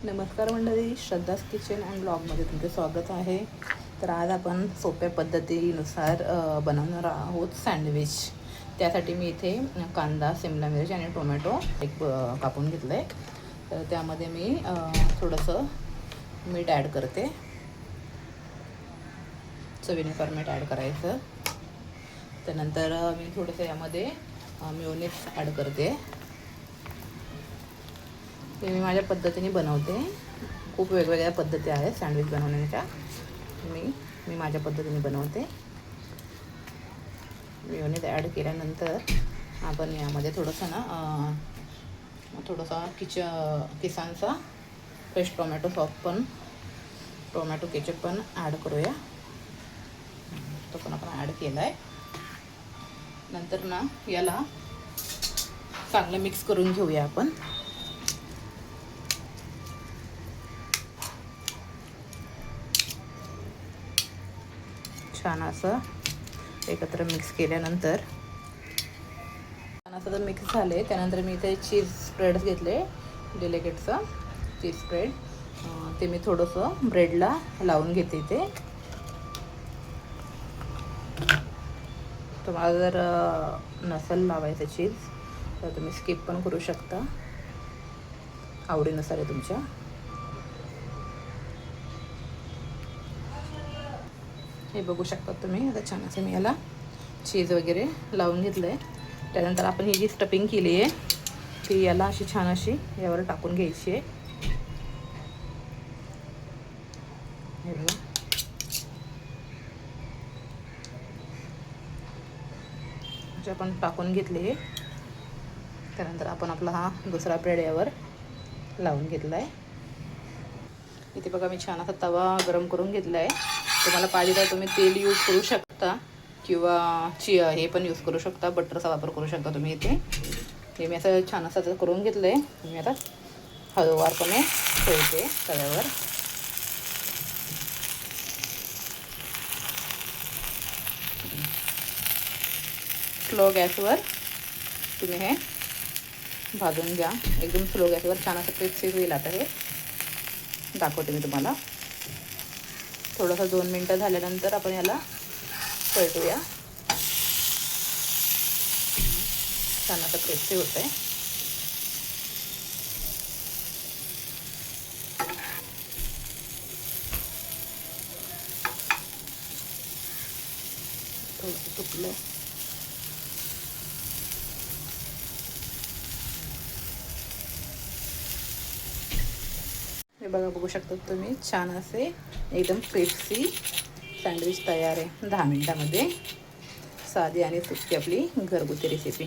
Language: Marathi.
नमस्कार मंडळी, श्रद्धास किचन अँड ब्लॉगमध्ये तुमचे स्वागत आहे. तर आज आपण सोप्या पद्धतीनुसार बनवणार आहोत सँडविच. त्यासाठी मी इथे कांदा, शिमला मिरची आणि टोमॅटो कापून घेतलं आहे. तर त्यामध्ये मी थोडंसं मीठ ॲड करते. चवीनुसार मीठ ॲड करायचं. त्यानंतर मी थोडंसं यामध्ये मेयोनीज ॲड करते. ते मी माझ्या पद्धतीने बनवते. खूप वेगवेगळ्या पद्धती आहेत सँडविच बनवण्याच्या. मी माझ्या पद्धतीने बनवते. मेयोनीज ॲड केल्यानंतर आपण यामध्ये थोडंसं किसानचा फ्रेश टोमॅटो सॉस पण टोमॅटो केचप पण ॲड करूया. तो पण आपण ॲड केला आहे. नंतर ना याला चांगलं मिक्स करून घेऊया आपण. छान असं एकत्र मिक्स केल्यानंतर छान असं जर मिक्स झाले त्यानंतर मी इथे चीज स्प्रेड घेतले. डेलिकेटचं चीज स्प्रेड ते मी थोडंसं ब्रेडला लावून घेते. ते तुम्हाला जर नसेल लावायचं चीज तर तुम्ही स्किप पण करू शकता, आवडीनुसार आहे तुमच्या. हे बघू शकता तुम्ही. आता छान असं मी याला चीज वगैरे लावून घेतलं आहे. त्यानंतर आपण ही जी स्टफिंग केली आहे ती याला अशी छान अशी यावर टाकून घ्यायची आहे. हे बघा. जे आपण टाकून घेतले आहे त्यानंतर आपण आपला हा दुसरा ब्रेड यावर लावून घेतला आहे. इथे बघा मी छान असा तवा गरम करून घेतला आहे. तुम्हाला पाहिजे तर तुम्ही तेल यूज करू शकता किंवा हे पण यूज करू शकता, बटरचा वापर करू शकता तुम्ही. इथे हे मी असं छान असं करून घेतलं आहे. मी आता हळूवारपणे ठेवते तव्यावर. स्लो गॅसवर तुम्ही हे भाजून घ्या. एकदम स्लो गॅसवर छान असं क्रिस्पी होईल. आता हे दाखवते मी तुम्हाला. थोडंसं 2 मिनटं झाल्यानंतर आपण याला पलटूया. छान असं क्रिस्पी होतं आहे. थोडंसं तुटलं. हे बघा, बघू शकता तुम्ही. छान असे एकदम क्रिस्पी सँडविच तयार आहे 10 मिनटामध्ये. साधी आणि सोपी आपली घरगुती रेसिपी.